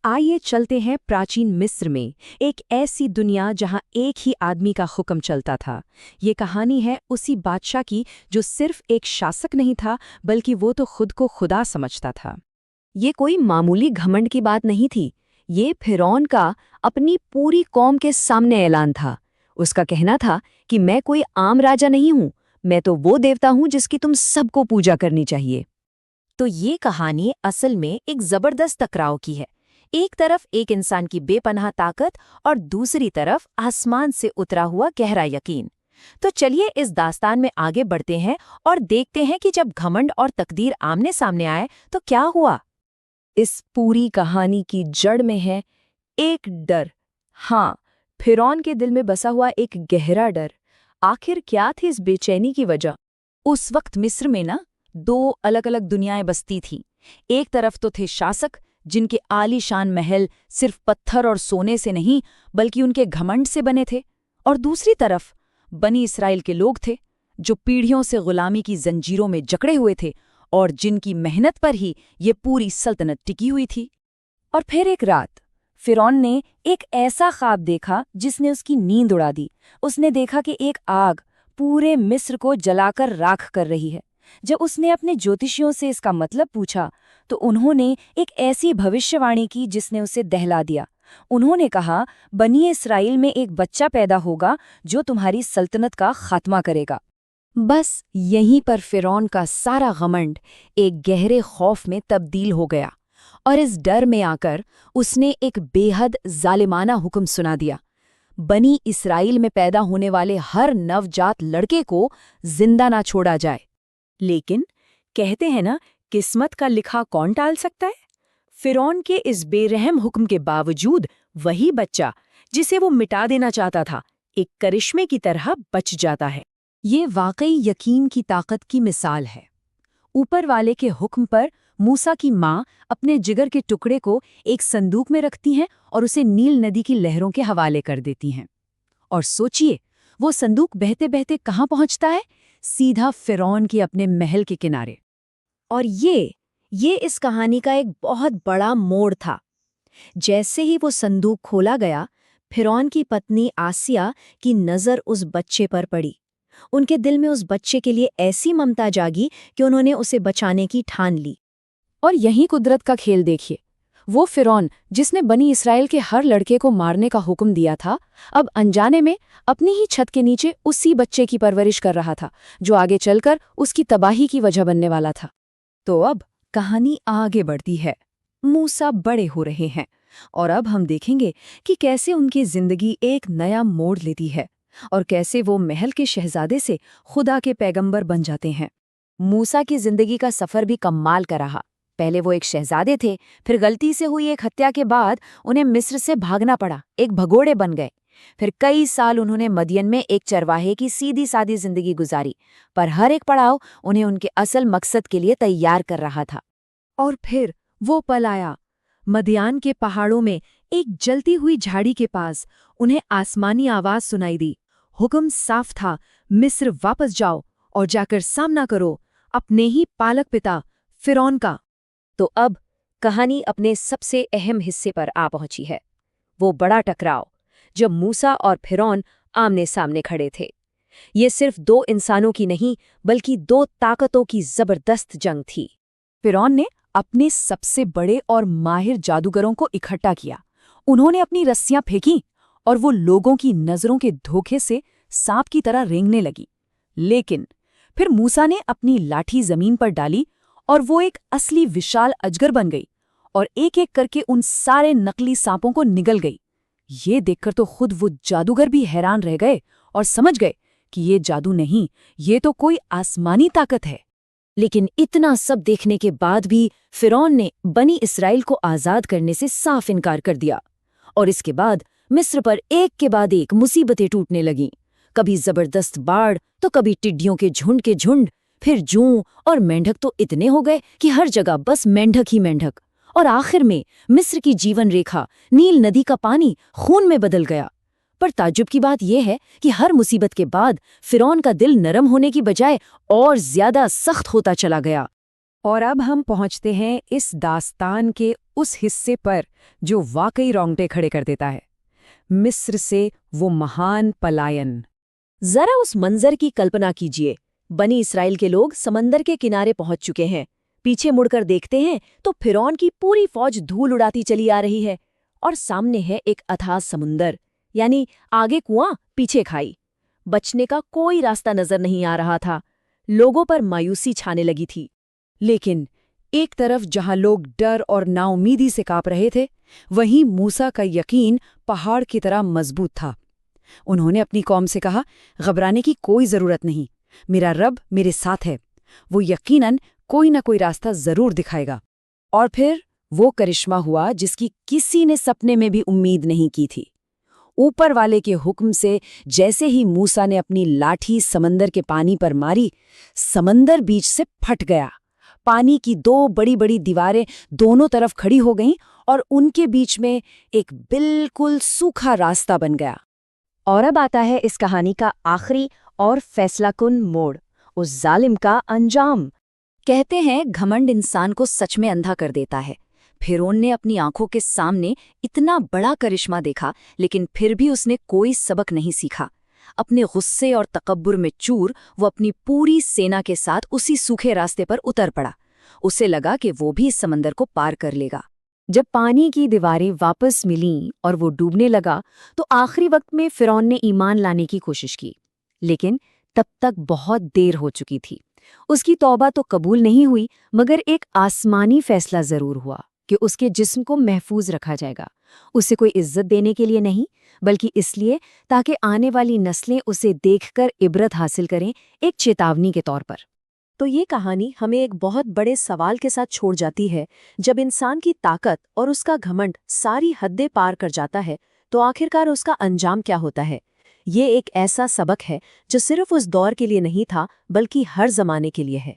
आइए चलते हैं प्राचीन मिस्र में, एक ऐसी दुनिया जहां एक ही आदमी का हुक्म चलता था। ये कहानी है उसी बादशाह की जो सिर्फ एक शासक नहीं था, बल्कि वो तो खुद को खुदा समझता था। ये कोई मामूली घमंड की बात नहीं थी। ये फिरौन का अपनी पूरी कौम के सामने ऐलान था। उसका कहना था कि मैं कोई आम राजा नहीं हूं, मैं तो वो देवता हूं जिसकी तुम सबको पूजा करनी चाहिए। तो ये कहानी असल में एक जबरदस्त टकराव की है। एक तरफ एक इंसान की बेपनाह ताकत और दूसरी तरफ आसमान से उतरा हुआ गहरा यकीन। तो चलिए इस दास्तान में आगे बढ़ते हैं और देखते हैं कि जब घमंड और तकदीर आमने सामने आए तो क्या हुआ। इस पूरी कहानी की जड़ में है एक डर। हाँ, फिरौन के दिल में बसा हुआ एक गहरा डर। आखिर क्या थी इस बेचैनी की वजह? उस वक्त मिस्र में ना दो अलग अलग दुनियाएं बसती थीं। एक तरफ तो थे शासक, जिनके आलीशान महल सिर्फ पत्थर और सोने से नहीं बल्कि उनके घमंड से बने थे, और दूसरी तरफ बनी इसराइल के लोग थे, जो पीढ़ियों से गुलामी की जंजीरों में जकड़े हुए थे और जिनकी मेहनत पर ही ये पूरी सल्तनत टिकी हुई थी। और फिर एक रात फिरौन ने एक ऐसा ख्वाब देखा जिसने उसकी नींद उड़ा दी। उसने देखा कि एक आग पूरे मिस्र को जलाकर राख कर रही है। जब उसने अपने ज्योतिषियों से इसका मतलब पूछा तो उन्होंने एक ऐसी भविष्यवाणी की जिसने उसे दहला दिया। उन्होंने कहा, बनी इस्राएल में एक बच्चा पैदा होगा जो तुम्हारी सल्तनत का खात्मा करेगा। बस यहीं पर फिरौन का सारा घमंड एक गहरे खौफ में तब्दील हो गया, और इस डर में आकर उसने एक बेहद जालिमाना हुक्म सुना दिया। बनी इस्राएल में पैदा होने वाले हर नवजात लड़के को जिंदा ना छोड़ा जाए। लेकिन कहते हैं ना, किस्मत का लिखा कौन टाल सकता है। फिरौन के इस बेरहम हुक्म के बावजूद वही बच्चा जिसे वो मिटा देना चाहता था, एक करिश्मे की तरह बच जाता है। ये वाकई यकीन की ताकत की मिसाल है। ऊपर वाले के हुक्म पर मूसा की माँ अपने जिगर के टुकड़े को एक संदूक में रखती हैं और उसे नील नदी की लहरों के हवाले कर देती हैं। और सोचिए, वो संदूक बहते बहते कहाँ पहुँचता है? सीधा फिरौन के अपने महल के किनारे। और ये इस कहानी का एक बहुत बड़ा मोड़ था। जैसे ही वो संदूक खोला गया, फिरौन की पत्नी आसिया की नज़र उस बच्चे पर पड़ी। उनके दिल में उस बच्चे के लिए ऐसी ममता जागी कि उन्होंने उसे बचाने की ठान ली। और यही कुदरत का खेल देखिए। वो फिरौन जिसने बनी इसराइल के हर लड़के को मारने का हुक्म दिया था, अब अनजाने में अपनी ही छत के नीचे उसी बच्चे की परवरिश कर रहा था, जो आगे चलकर उसकी तबाही की वजह बनने वाला था। तो अब कहानी आगे बढ़ती है। मूसा बड़े हो रहे हैं, और अब हम देखेंगे कि कैसे उनकी जिंदगी एक नया मोड़ लेती है और कैसे वो महल के शहजादे से खुदा के पैगंबर बन जाते हैं। मूसा की जिंदगी का सफर भी कमाल का रहा। पहले वो एक शहजादे थे, फिर गलती से हुई एक हत्या के बाद उन्हें मिस्र से भागना पड़ा, एक भगोड़े बन गए। फिर कई साल उन्होंने मदियन में एक चरवाहे की सीधी सादी जिंदगी गुजारी, पर हर एक पड़ाव उन्हें उनके असल मकसद के लिए तैयार कर रहा था। और फिर वो पल आया। मदियान के पहाड़ों में एक जलती हुई झाड़ी के पास उन्हें आसमानी आवाज सुनाई दी। हुक्म साफ था, मिस्र वापस जाओ और जाकर सामना करो अपने ही पालक पिता फिरौन का। तो अब कहानी अपने सबसे अहम हिस्से पर आ पहुंची है, वो बड़ा टकराव जब मूसा और फिरौन आमने सामने खड़े थे। ये सिर्फ दो इंसानों की नहीं, बल्कि दो ताकतों की जबरदस्त जंग थी। फिरौन ने अपने सबसे बड़े और माहिर जादूगरों को इकट्ठा किया। उन्होंने अपनी रस्सियां फेंकी और वो लोगों की नजरों के धोखे से सांप की तरह रेंगने लगी। लेकिन फिर मूसा ने अपनी लाठी जमीन पर डाली और वो एक असली विशाल अजगर बन गई और एक एक करके उन सारे नकली सांपों को निगल गई। ये देखकर तो खुद वो जादूगर भी हैरान रह गए और समझ गए कि ये जादू नहीं, ये तो कोई आसमानी ताकत है। लेकिन इतना सब देखने के बाद भी फिरौन ने बनी इसराइल को आजाद करने से साफ इनकार कर दिया, और इसके बाद मिस्र पर एक के बाद एक मुसीबतें टूटने लगीं। कभी जबरदस्त बाढ़, तो कभी टिड्डियों के झुंड, फिर जूं और मेंढक तो इतने हो गए कि हर जगह बस मेंढक ही मेंढक। और आखिर में मिस्र की जीवन रेखा, नील नदी का पानी खून में बदल गया। पर ताज्जुब की बात यह है कि हर मुसीबत के बाद फिरौन का दिल नरम होने की बजाय और ज्यादा सख्त होता चला गया। और अब हम पहुंचते हैं इस दास्तान के उस हिस्से पर जो वाकई रोंगटे खड़े कर देता है, मिस्र से वो महान पलायन। जरा उस मंजर की कल्पना कीजिए। बनी इस्राएल के लोग समंदर के किनारे पहुंच चुके हैं। पीछे मुड़कर देखते हैं तो फिरौन की पूरी फौज धूल उड़ाती चली आ रही है और सामने है एक अथाह समुंदर, यानी आगे कुआं पीछे खाई। बचने का कोई रास्ता नजर नहीं आ रहा था। लोगों पर मायूसी छाने लगी थी। लेकिन एक तरफ जहां लोग डर और नाउमीदी से कांप रहे थे, वहीं मूसा का यकीन पहाड़ की तरह मजबूत था। उन्होंने अपनी कौम से कहा, घबराने की कोई जरूरत नहीं, मेरा रब मेरे साथ है, वो यकीनन कोई न कोई रास्ता जरूर दिखाएगा। और फिर वो करिश्मा हुआ जिसकी किसी ने सपने में भी उम्मीद नहीं की थी। ऊपर वाले के हुक्म से जैसे ही मूसा ने अपनी लाठी समंदर के पानी पर मारी, समंदर बीच से फट गया। पानी की दो बड़ी बड़ी दीवारें दोनों तरफ खड़ी हो गईं और उनके बीच में एक बिल्कुल सूखा रास्ता बन गया। और अब आता है इस कहानी का आखिरी और फैसलाकुन मोड़, उस जालिम का अंजाम। कहते हैं घमंड इंसान को सच में अंधा कर देता है। फिरौन ने अपनी आंखों के सामने इतना बड़ा करिश्मा देखा, लेकिन फिर भी उसने कोई सबक नहीं सीखा। अपने गुस्से और तकब्बुर में चूर वो अपनी पूरी सेना के साथ उसी सूखे रास्ते पर उतर पड़ा। उसे लगा कि वो भी इस समंदर को पार कर लेगा। जब पानी की दीवारें वापस मिलीं और वो डूबने लगा तो आखिरी वक्त में फिरौन ने ईमान लाने की कोशिश की, लेकिन तब तक बहुत देर हो चुकी थी। उसकी तौबा तो कबूल नहीं हुई, मगर एक आसमानी फैसला जरूर हुआ कि उसके जिस्म को महफूज रखा जाएगा। उसे कोई इज्जत देने के लिए नहीं, बल्कि इसलिए ताकि आने वाली नस्लें उसे देखकर इबरत हासिल करें, एक चेतावनी के तौर पर। तो ये कहानी हमें एक बहुत बड़े सवाल के साथ छोड़ जाती है। जब इंसान की ताकत और उसका घमंड सारी हदें पार कर जाता है, तो आखिरकार उसका अंजाम क्या होता है? ये एक ऐसा सबक है जो सिर्फ उस दौर के लिए नहीं था, बल्कि हर जमाने के लिए है।